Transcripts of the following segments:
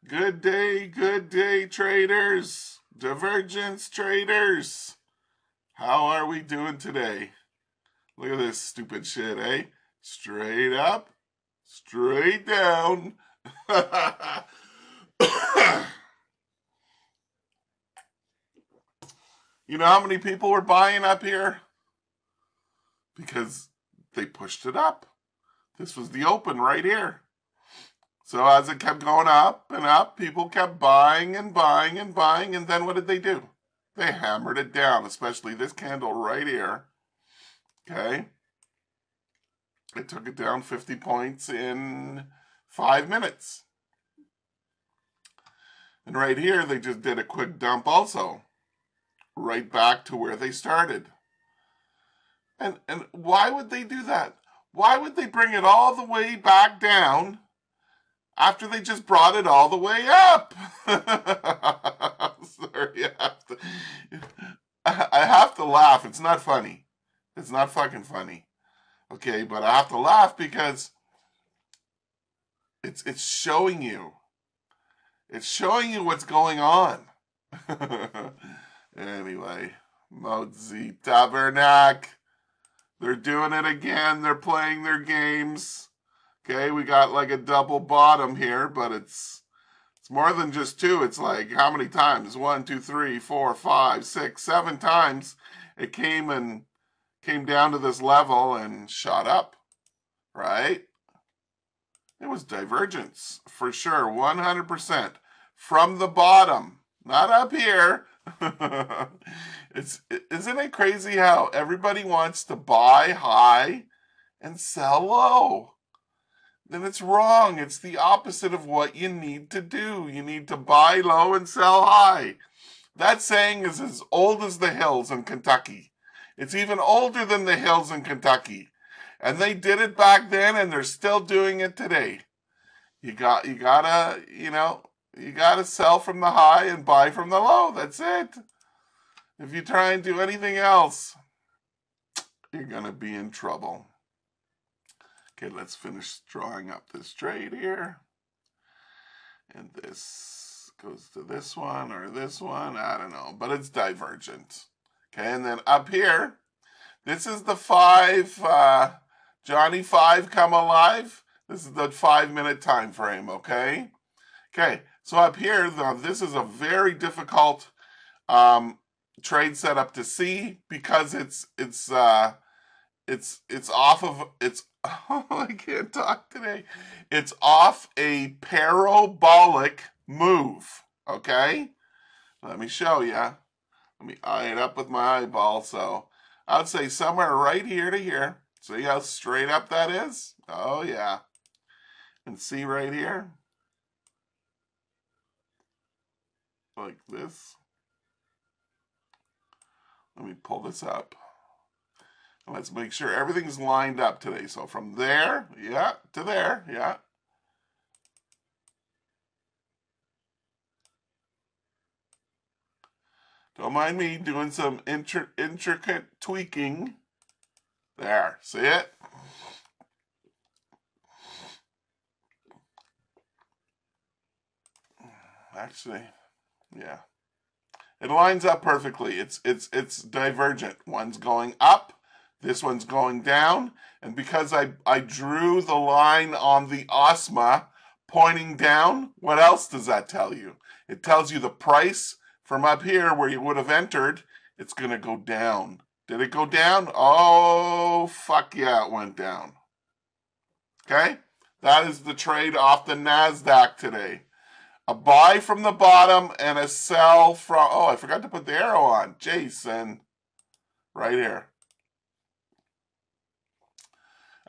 Good day, traders. Divergence traders. How are we doing today? Look at this stupid shit, eh? Straight up, straight down. You know how many people were buying up here? Because they pushed it up. This was the open right here. So as it kept going up and up, people kept buying and buying and buying. And then what did they do? They hammered it down, especially this candle right here. Okay. It took it down 50 points in 5 minutes. And right here, they just did a quick dump also. Right back to where they started. And why would they do that? Why would they bring it all the way back down after they just brought it all the way up? Sorry, I have to laugh. It's not funny. It's not fucking funny. Okay, but I have to laugh because it's showing you. It's showing you what's going on. Anyway, Mozi Tabernac. They're doing it again. They're playing their games. Okay, we got like a double bottom here, but it's more than just two. It's like how many times? 1, 2, 3, 4, 5, 6, 7 times it came down to this level and shot up, right? It was divergence for sure, 100% from the bottom, not up here. Isn't it crazy how everybody wants to buy high and sell low? Then it's wrong. It's the opposite of what you need to do. You need to buy low and sell high. That saying is as old as the hills in Kentucky. It's even older than the hills in Kentucky. And they did it back then and they're still doing it today. You gotta sell from the high and buy from the low. That's it. If you try and do anything else, you're gonna be in trouble. Okay, let's finish drawing up this trade here. And this goes to this one or this one, I don't know, but it's divergent. Okay, and then up here, this is the 5, Johnny 5 come alive. This is the 5-minute time frame, okay? Okay, so up here, this is a very difficult trade setup to see because it's off of oh, I can't talk today. It's off a parabolic move. Okay? Let me show you. Let me eye it up with my eyeball. So I would say somewhere right here to here. See how straight up that is? Oh yeah. And see right here? Like this. Let me pull this up. Let's make sure everything's lined up today. So from there, yeah, to there, yeah. Don't mind me doing some intricate tweaking. There, see it? Actually, yeah. It lines up perfectly. It's divergent. One's going up, this one's going down, and because I drew the line on the OSMA pointing down, what else does that tell you? It tells you the price from up here where you would have entered, it's going to go down. Did it go down? Oh, fuck yeah, it went down. Okay? That is the trade off the NASDAQ today. A buy from the bottom and a sell from... Oh, I forgot to put the arrow on. Jason. Right here.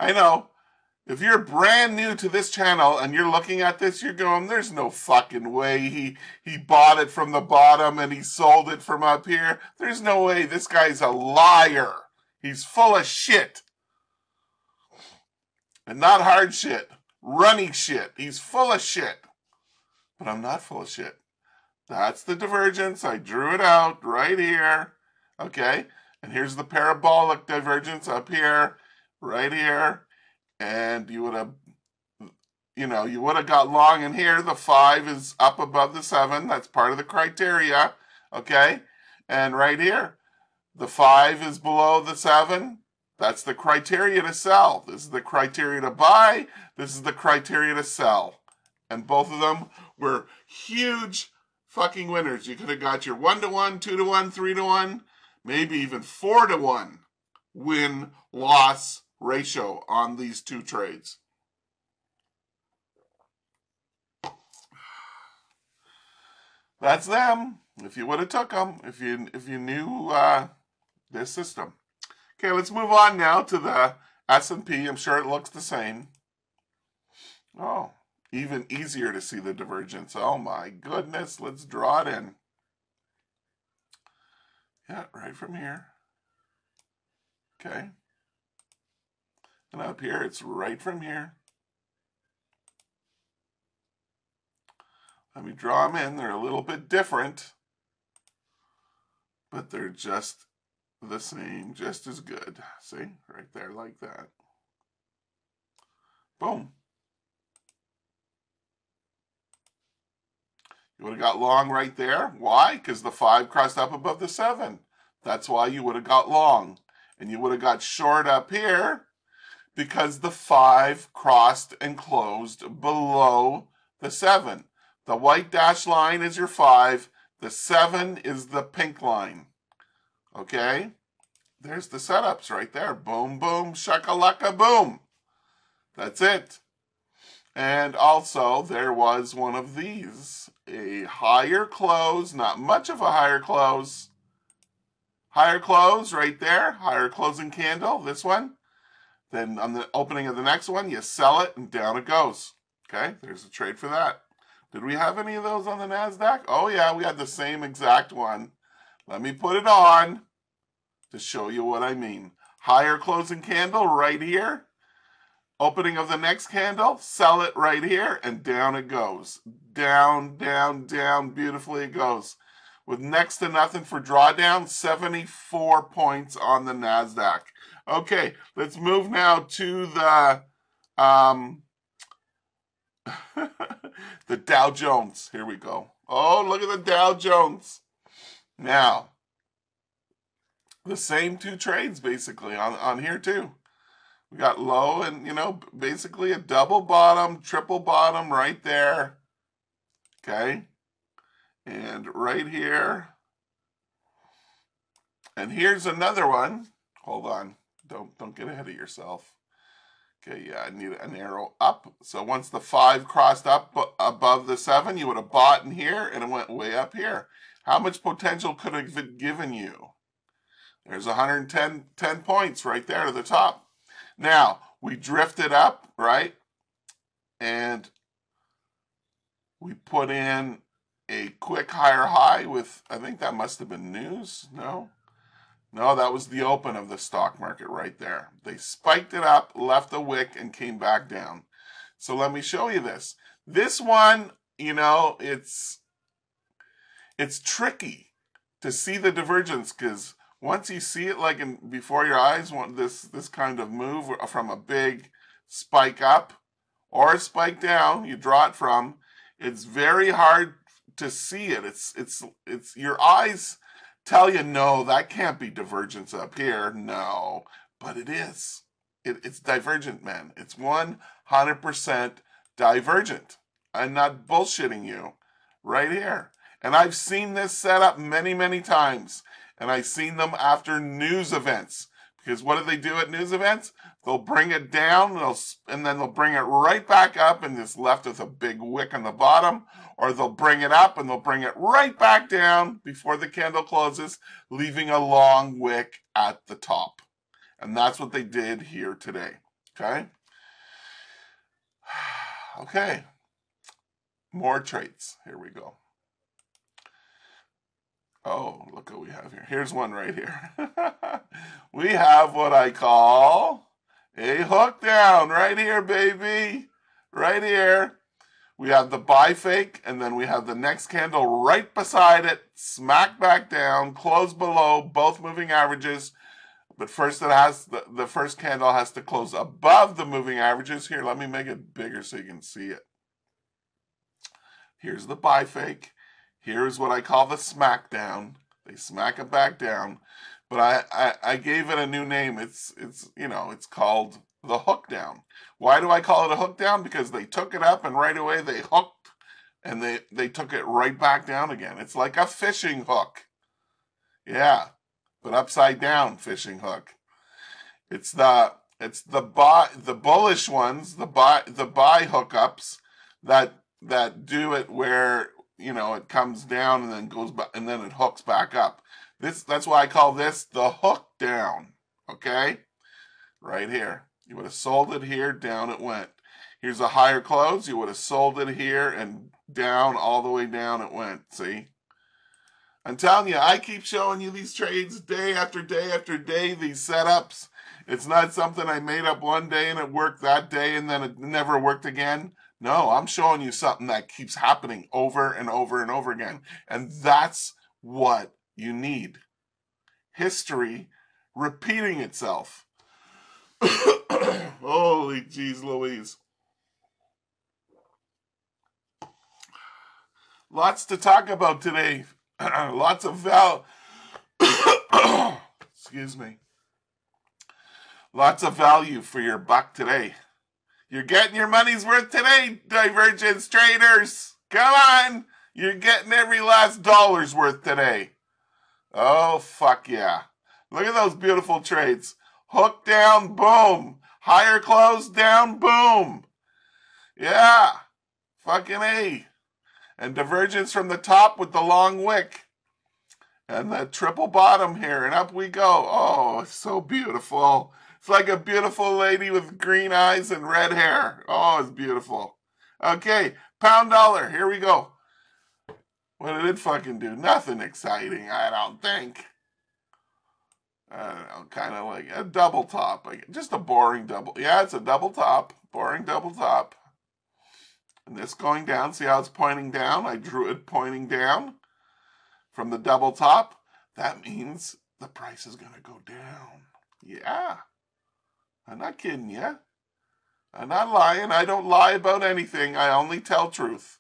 I know. If you're brand new to this channel and you're looking at this, you're going, there's no fucking way he bought it from the bottom and he sold it from up here. There's no way. This guy's a liar. He's full of shit. And not hard shit. Runny shit. He's full of shit. But I'm not full of shit. That's the divergence. I drew it out right here. Okay? And here's the parabolic divergence up here, right here. And you would have, you would have got long in here. The 5 is up above the 7. That's part of the criteria, okay? And right here, the 5 is below the 7. That's the criteria to sell. This is the criteria to buy. This is the criteria to sell. And both of them were huge fucking winners. You could have got your 1-to-1, 2-to-1, 3-to-1, maybe even 4-to-1 win-loss ratio on these two trades. That's them. If you would have took them, if you knew this system. Okay, let's move on now to the S&P. I'm sure it looks the same. Oh, even easier to see the divergence. Oh my goodness, let's draw it in. Yeah, right from here. Okay. And up here, it's right from here. Let me draw them in. They're a little bit different, but they're just the same, just as good. See, right there like that. Boom. You would have got long right there. Why? Because the 5 crossed up above the 7. That's why you would have got long. And you would have got short up here because the 5 crossed and closed below the 7. The white dashed line is your 5. The 7 is the pink line. Okay? There's the setups right there. Boom, boom, shakalaka, boom. That's it. And also, there was one of these. A higher close, not much of a higher close. Higher close right there. Higher closing candle, this one. Then on the opening of the next one, you sell it and down it goes. Okay, there's a trade for that. Did we have any of those on the NASDAQ? Oh yeah, we had the same exact one. Let me put it on to show you what I mean. Higher closing candle right here. Opening of the next candle, sell it right here, and down it goes. Down, down, down, beautifully it goes. With next to nothing for drawdown, 74 points on the NASDAQ. Okay, let's move now to the the Dow Jones. Here we go. Oh, look at the Dow Jones. Now, the same two trades basically on here too. We got low and, basically a double bottom, triple bottom right there. Okay. And right here. And here's another one. Hold on. Don't get ahead of yourself. Okay, yeah, I need an arrow up. So once the 5 crossed up above the 7, you would have bought in here and it went way up here. How much potential could it have given you? There's 110 points right there to the top. Now, we drifted up, right? And we put in a quick higher high with, I think that must have been news. No, that was the open of the stock market right there. They spiked it up, left a wick, and came back down. So let me show you this. This one, it's tricky to see the divergence because once you see it like before your eyes, this kind of move from a big spike up or a spike down, you draw it from, it's very hard to see it. It's your eyes tell you, no, that can't be divergence up here. No, but it is. It's divergent, man. It's 100% divergent. I'm not bullshitting you right here. And I've seen this setup many, many times. And I've seen them after news events. Because what do they do at news events? They'll bring it down, and then they'll bring it right back up and it's left with a big wick on the bottom. Or they'll bring it up and they'll bring it right back down before the candle closes, leaving a long wick at the top. And that's what they did here today. Okay? Okay. More traits. Here we go. Oh, look what we have here. Here's one right here. We have what I call a hook down right here, baby. Right here. We have the buy fake, and then we have the next candle right beside it, smack back down, close below, both moving averages, But first it has the first candle has to close above the moving averages. Here, let me make it bigger so you can see it. Here's the buy fake. Here's what I call the smackdown. They smack it back down. But I gave it a new name. It's called the hook down. Why do I call it a hook down? Because they took it up and right away they hooked and they took it right back down again. It's like a fishing hook. Yeah, but upside down fishing hook. It's the bullish ones, the buy hookups that do it where it comes down and then goes back and then it hooks back up. That's why I call this the hook down. Okay, right here. You would have sold it here, down it went. Here's a higher close. You would have sold it here and down, all the way down it went. See? I'm telling you, I keep showing you these trades day after day after day, these setups. It's not something I made up one day and it worked that day and then it never worked again. No, I'm showing you something that keeps happening over and over and over again. And that's what you need. History repeating itself. Holy jeez Louise. Lots to talk about today. Lots of excuse me. Lots of value for your buck today. You're getting your money's worth today, Divergence traders. Come on. You're getting every last dollar's worth today. Oh, fuck yeah. Look at those beautiful trades. Hook down, boom. Higher close down, boom. Yeah. Fucking A. And divergence from the top with the long wick. And the triple bottom here. And up we go. Oh, it's so beautiful. It's like a beautiful lady with green eyes and red hair. Oh, it's beautiful. Okay, pound dollar. Here we go. What did it fucking do? Nothing exciting, I don't think. I don't know, kind of like a double top. Just a boring double. Yeah, it's a double top. Boring double top. And this going down. See how it's pointing down? I drew it pointing down from the double top. That means the price is going to go down. Yeah. I'm not kidding you. I'm not lying. I don't lie about anything. I only tell truth.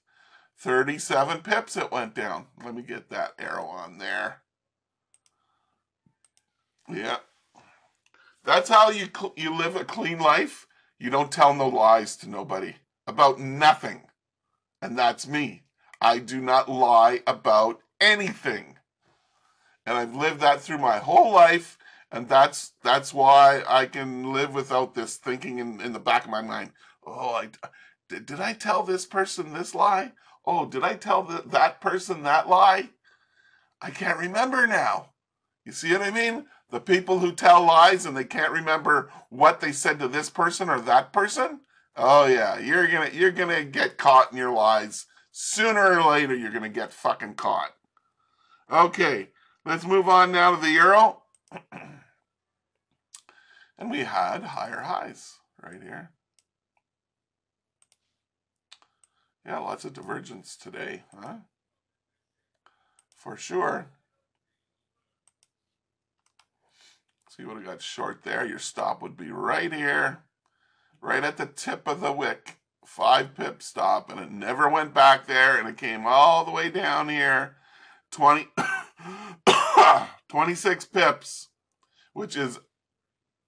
37 pips it went down. Let me get that arrow on there. Yeah. That's how you live a clean life. You don't tell no lies to nobody about nothing. And that's me. I do not lie about anything. And I've lived that through my whole life. And that's why I can live without this thinking in the back of my mind. Oh, did I tell this person this lie? Oh, did I tell that person that lie? I can't remember now. You see what I mean? The people who tell lies and they can't remember what they said to this person or that person. Oh yeah, you're gonna get caught in your lies. Sooner or later, you're gonna get fucking caught. Okay, let's move on now to the euro. And we had higher highs right here. Yeah, lots of divergence today, huh? For sure. So you would have got short there. Your stop would be right here, right at the tip of the wick. 5 pip stop, and it never went back there, and it came all the way down here. 26 pips, which is,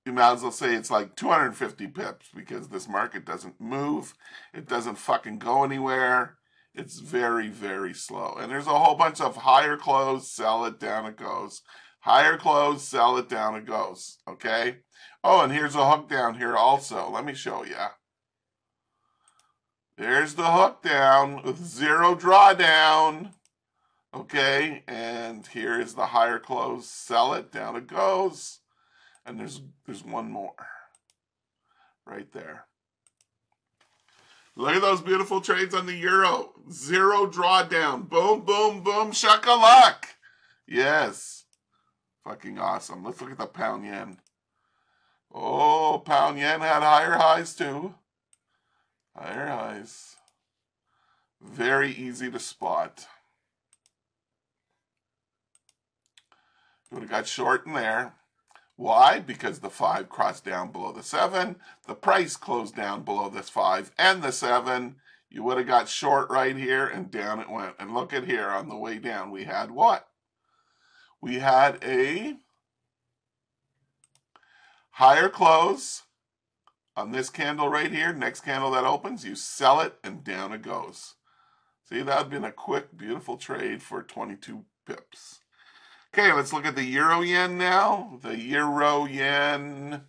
you might as well say it's like 250 pips because this market doesn't move. It doesn't fucking go anywhere. It's very, very slow. And there's a whole bunch of higher close, sell it, down it goes. Higher close, sell it, down it goes. Okay? Oh, and here's a hook down here also. Let me show you. There's the hook down with 0 drawdown. Okay? And here is the higher close, sell it, down it goes. And there's one more right there. Look at those beautiful trades on the euro. 0 drawdown. Boom, boom, boom, shakalak. Yes. Fucking awesome. Let's look at the pound yen. Oh, pound yen had higher highs too. Higher highs. Very easy to spot. You would have got short in there. Why? Because the 5 crossed down below the 7. The price closed down below this 5 and the 7. You would have got short right here, and down it went. And look at here, on the way down, we had what? We had a higher close on this candle right here. Next candle that opens, you sell it, and down it goes. See, that would have been a quick, beautiful trade for 22 pips. Okay, let's look at the euro yen now. The euro yen.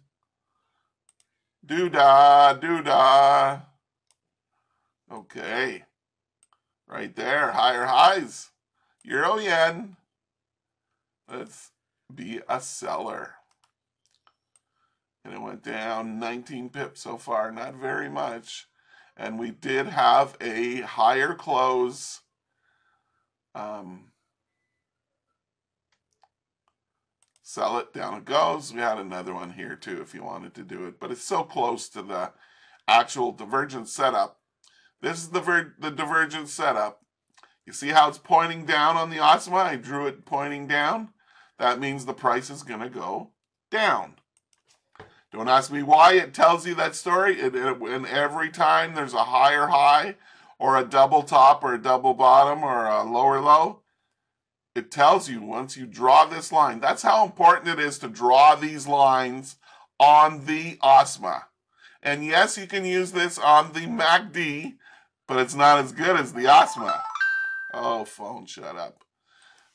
Doo-dah, doo-dah. Okay. Right there, higher highs. Euro yen. Let's be a seller. And it went down 19 pips so far, not very much. And we did have a higher close. Sell it, down it goes. We had another one here too if you wanted to do it, but it's so close to the actual divergence setup. This is the divergence setup. You see how it's pointing down on the OSMA? I drew it pointing down. That means the price is going to go down. Don't ask me why it tells you that story. And every time there's a higher high or a double top or a double bottom or a lower low, it tells you once you draw this line. That's how important it is to draw these lines on the OSMA. And yes, you can use this on the MACD, but it's not as good as the OSMA. Oh, phone, shut up.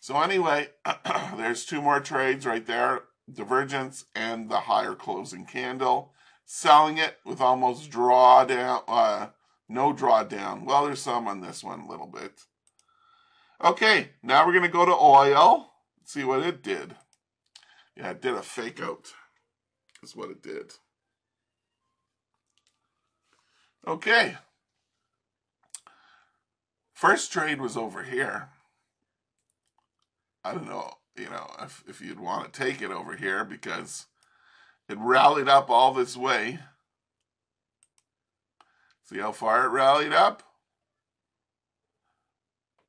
So anyway, there's 2 more trades right there. Divergence and the higher closing candle. Selling it with almost drawdown, no drawdown. Well, there's some on this one a little bit. Okay, now we're going to go to oil. Let's see what it did. Yeah, it did a fake out. That's what it did. Okay. First trade was over here. I don't know, if you'd want to take it over here because it rallied up all this way. See how far it rallied up?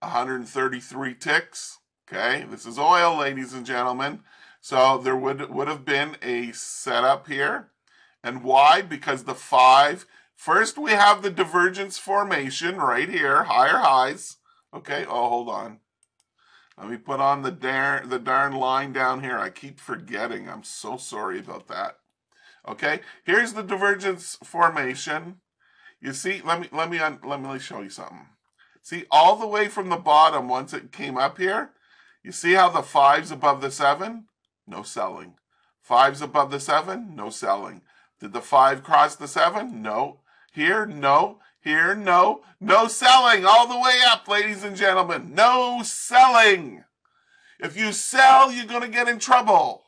133 ticks. Okay, this is oil, ladies and gentlemen. So there would have been a setup here. And why? Because the 5, first we have the divergence formation right here, higher highs. Okay, oh, hold on. Let me put on the darn line down here. I keep forgetting. I'm so sorry about that. Okay, here's the divergence formation. You see, let me show you something. See, all the way from the bottom, once it came up here, you see how the 5's above the 7? No selling. 5's above the 7? No selling. Did the 5 cross the 7? No. Here, no. Here, no. No selling all the way up, ladies and gentlemen. No selling. If you sell, you're going to get in trouble.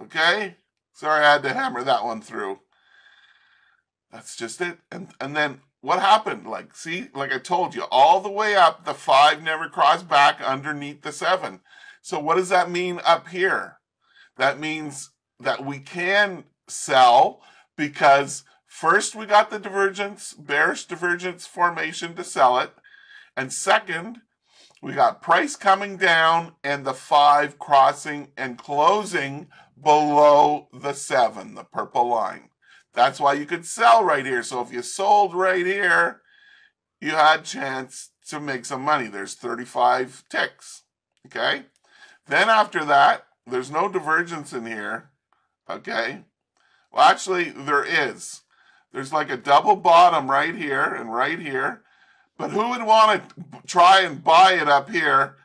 Okay? Sorry I had to hammer that one through. That's just it. And then what happened? See, like I told you, all the way up, the 5 never crossed back underneath the 7. So what does that mean up here? That means that we can sell because first we got the bearish divergence formation to sell it. And second, we got price coming down and the 5 crossing and closing below the 7, the purple line. That's why you could sell right here. So if you sold right here, you had a chance to make some money. There's 35 ticks, okay? Then after that, there's no divergence in here, okay? Well, actually, there is. There's like a double bottom right here and right here. But who would want to try and buy it up here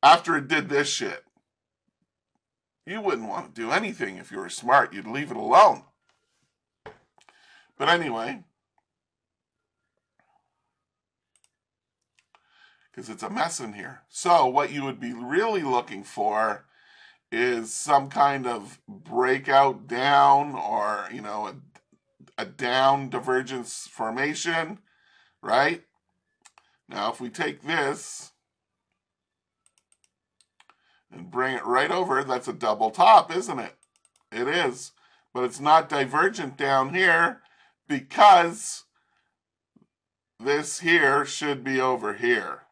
after it did this shit? You wouldn't want to do anything if you were smart. You'd leave it alone. But anyway, because it's a mess in here. So what you would be really looking for is some kind of breakout down or, a down divergence formation, right? Now, if we take this and bring it right over, that's a double top, isn't it? It is. But it's not divergent down here because this here should be over here.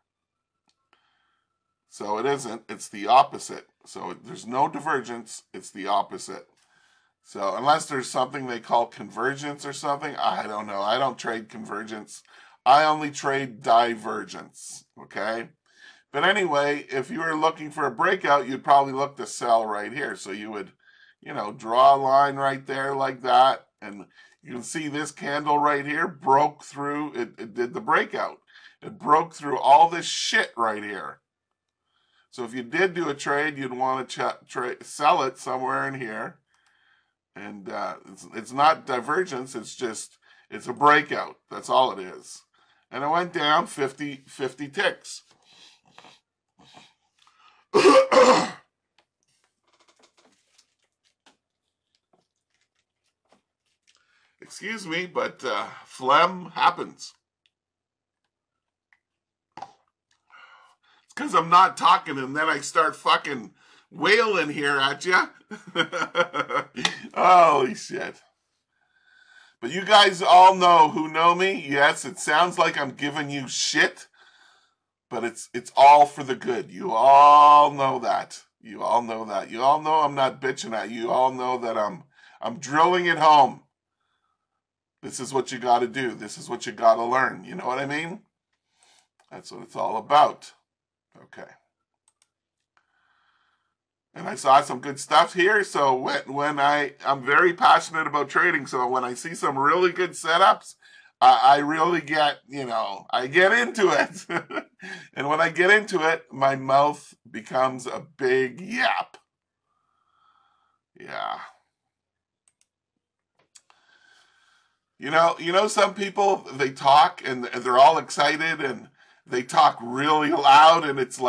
So it isn't. It's the opposite. So there's no divergence. It's the opposite. So unless there's something they call convergence or something, I don't know. I don't trade convergence. I only trade divergence. Okay. But anyway, if you were looking for a breakout, you'd probably look to sell right here. So you would, draw a line right there like that. And you can see this candle right here broke through. It did the breakout. It broke through all this shit right here. So if you did do a trade, you'd want to sell it somewhere in here. And it's not divergence. It's a breakout. That's all it is. And it went down 50 ticks. Excuse me, but phlegm happens. It's because I'm not talking and then I start fucking wailing here at you. Holy shit. But you guys all know who know me. Yes, it sounds like I'm giving you shit, but it's all for the good. You all know that. You all know that. You all know I'm not bitching at you. You all know that I'm drilling it home. This is what you got to do. This is what you got to learn. You know what I mean? That's what it's all about. Okay. And I saw some good stuff here. So when I'm very passionate about trading. So when I see some really good setups, I really get, I get into it. And when I get into it, my mouth becomes a big yap. Yeah. Some people, they talk and they're all excited and they talk really loud and it's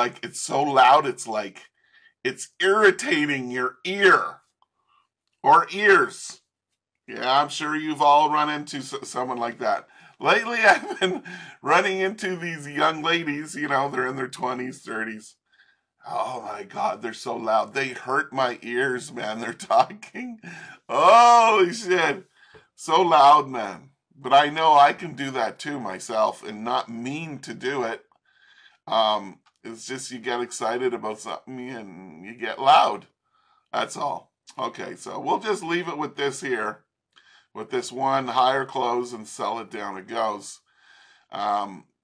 so loud, it's irritating your ear or ears. Yeah, I'm sure you've all run into someone like that. Lately, I've been running into these young ladies, they're in their 20s, 30s. Oh my God, they're so loud. They hurt my ears, man. They're talking. Holy shit. So loud, man. But I know I can do that too myself and not mean to do it. It's just you get excited about something and you get loud. That's all. Okay, so we'll just leave it with this here. With this one higher close and sell it down it goes.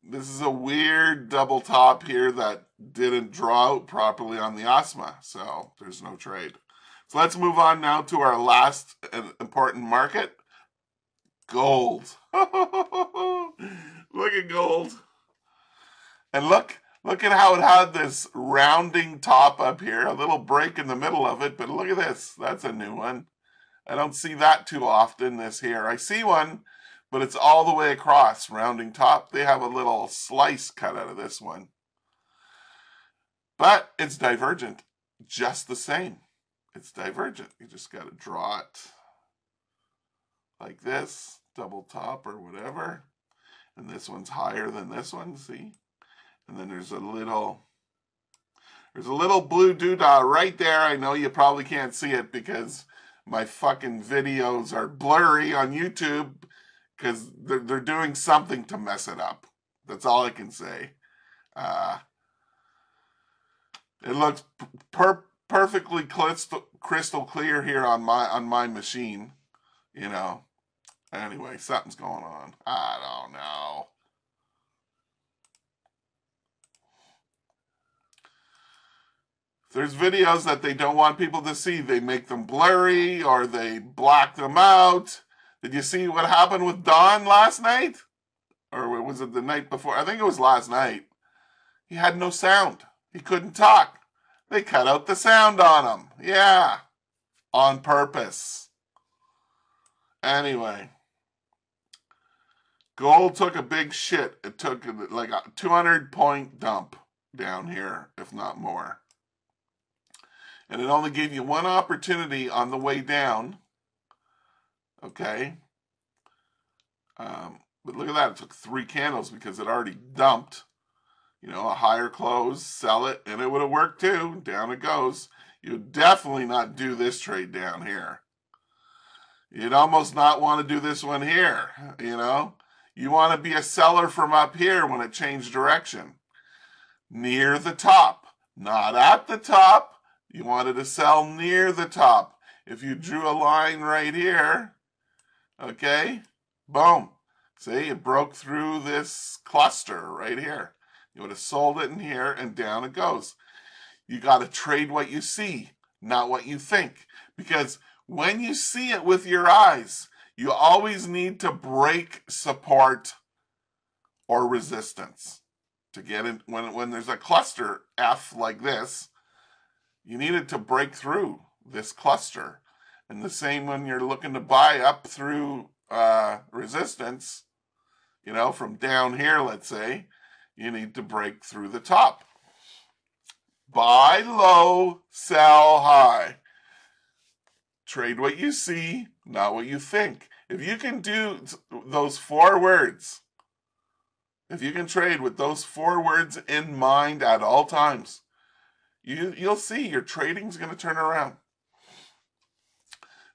This is a weird double top here that didn't draw out properly on the OSMA, so there's no trade. So let's move on now to our last important market, gold. Look at gold. And look at how it had this rounding top up here, a little break in the middle of it, but look at this. That's a new one. I don't see that too often, this here. I see one, but it's all the way across, rounding top. They have a little slice cut out of this one. But it's divergent, just the same. It's divergent. You just got to draw it like this, double top or whatever. And this one's higher than this one, see? And then there's a little blue doodah right there. I know you probably can't see it because my fucking videos are blurry on YouTube because they're doing something to mess it up. That's all I can say. It looks perfectly crystal clear here on my machine. Anyway, something's going on. I don't know. There's videos that they don't want people to see. They make them blurry or they black them out. Did you see what happened with Don last night? Or was it the night before? I think it was last night. He had no sound. He couldn't talk. They cut out the sound on him. Yeah. On purpose. Anyway. Gold took a big shit. It took like a 200-point dump down here, if not more. And it only gave you one opportunity on the way down. Okay. But look at that. It took 3 candles because it already dumped. A higher close, sell it, and it would have worked too. Down it goes. You'd definitely not do this trade down here. You'd almost not want to do this one here, You want to be a seller from up here when it changed direction. Near the top. Not at the top. You wanted to sell near the top. If you drew a line right here, okay, boom. See, it broke through this cluster right here. You would have sold it in here and down it goes. You got to trade what you see, not what you think. Because when you see it with your eyes, you always need to break support or resistance to get in. When there's a cluster F like this, you need it to break through this cluster. And the same when you're looking to buy up through resistance, you know, from down here, let's say, you need to break through the top. Buy low, sell high. Trade what you see, not what you think. If you can do those 4 words, if you can trade with those 4 words in mind at all times, you'll see your trading's going to turn around.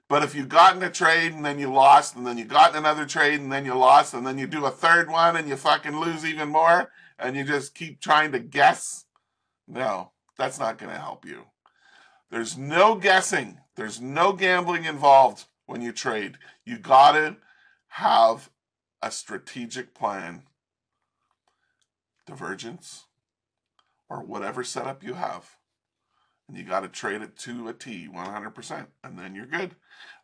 But if you got in a trade and then you lost, and then you got in another trade and then you lost, and then you do a third one and you fucking lose even more, and you just keep trying to guess, no, that's not going to help you. There's no guessing. There's no gambling involved when you trade. You got to have a strategic plan. Divergence or whatever setup you have. And you got to trade it to a T, 100%, and then you're good.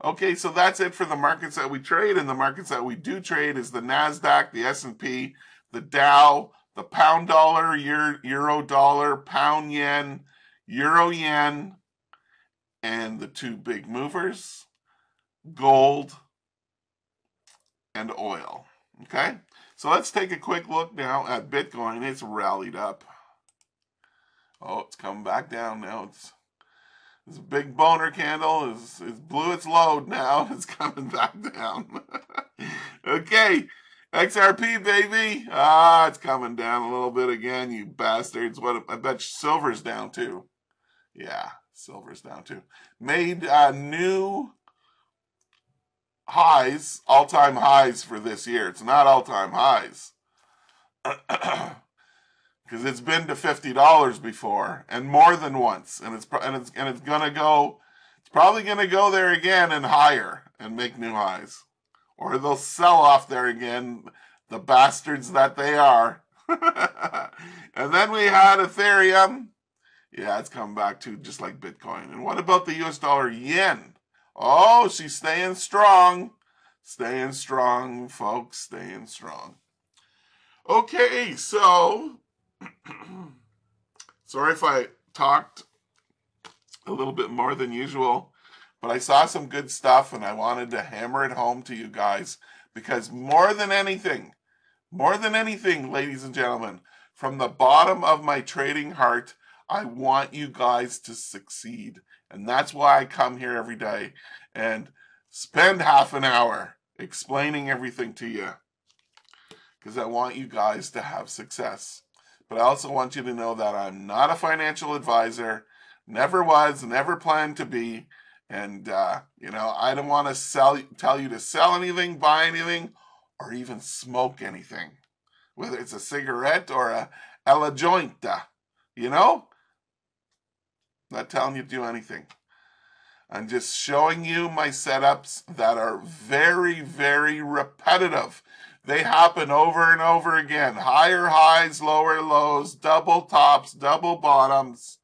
Okay, so that's it for the markets that we trade. And the markets that we do trade is the NASDAQ, the S&P, the Dow, the pound dollar, euro dollar, pound yen, euro yen, and the 2 big movers, gold and oil. Okay, so let's take a quick look now at Bitcoin. It's rallied up. Oh, it's coming back down now. This big boner candle is blew its load now. It's coming back down. Okay, XRP, baby. Ah, it's coming down a little bit again, you bastards. What? I bet silver's down too. Yeah, silver's down too. Made new highs, all-time highs for this year. It's not all-time highs. Because it's been to $50 before, and more than once, and it's gonna go. It's probably gonna go there again and higher and make new highs, or they'll sell off there again, the bastards that they are. And then we had Ethereum. Yeah, it's coming back to just like Bitcoin. And what about the US dollar yen? Oh, she's staying strong. Staying strong, folks, staying strong. Okay, so sorry if I talked a little bit more than usual, but I saw some good stuff and I wanted to hammer it home to you guys, because more than anything, ladies and gentlemen, from the bottom of my trading heart, I want you guys to succeed. And that's why I come here every day and spend half an hour explaining everything to you, because I want you guys to have success. But I also want you to know that I'm not a financial advisor, never was, never planned to be. And, you know, I don't want to tell you to sell anything, buy anything, or even smoke anything, whether it's a cigarette or a joint, you know? Not telling you to do anything. I'm just showing you my setups that are very, very repetitive. They happen over and over again. Higher highs, lower lows, double tops, double bottoms.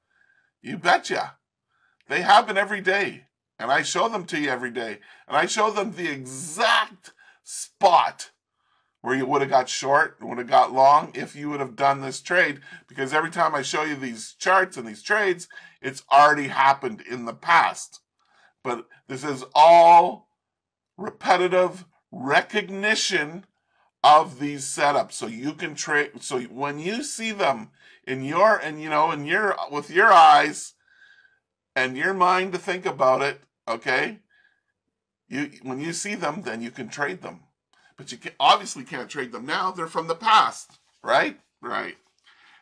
You betcha. They happen every day. And I show them to you every day. And I show them the exact spot where you would have got short, would have got long if you would have done this trade. Because every time I show you these charts and these trades, it's already happened in the past. But this is all repetitive recognition of these setups, so you can trade. So when you see them with your eyes and your mind to think about it, okay, when you see them, then you can trade them. But you obviously can't trade them now. They're from the past, right? Right.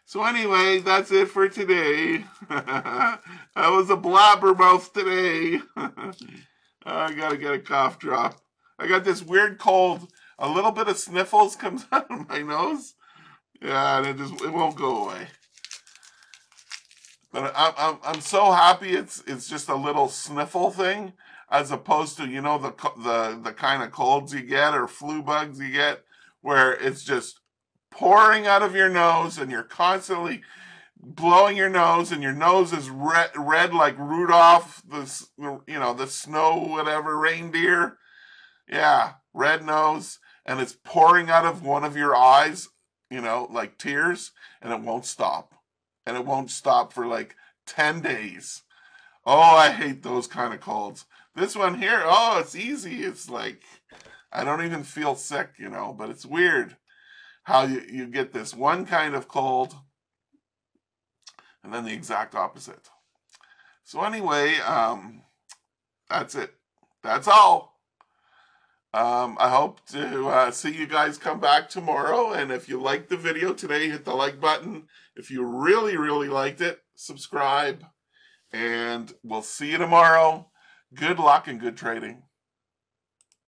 So anyway, that's it for today. I was a blabbermouth today. I gotta get a cough drop. I got this weird cold. A little bit of sniffles comes out of my nose. Yeah, and it won't go away. But I'm so happy it's just a little sniffle thing, as opposed to, you know, the kind of colds you get or flu bugs you get, where it's just pouring out of your nose and you're constantly blowing your nose, and your nose is red like Rudolph, the snow whatever reindeer. Yeah, red nose, and it's pouring out of one of your eyes, like tears, and it won't stop. And it won't stop for like 10 days. Oh, I hate those kind of colds. This one here, oh, it's easy. It's like, I don't even feel sick, but it's weird how you get this one kind of cold and then the exact opposite. So, anyway, that's it. That's all. I hope to see you guys come back tomorrow. And if you liked the video today, hit the like button. If you really, really liked it, subscribe. And we'll see you tomorrow. Good luck and good trading.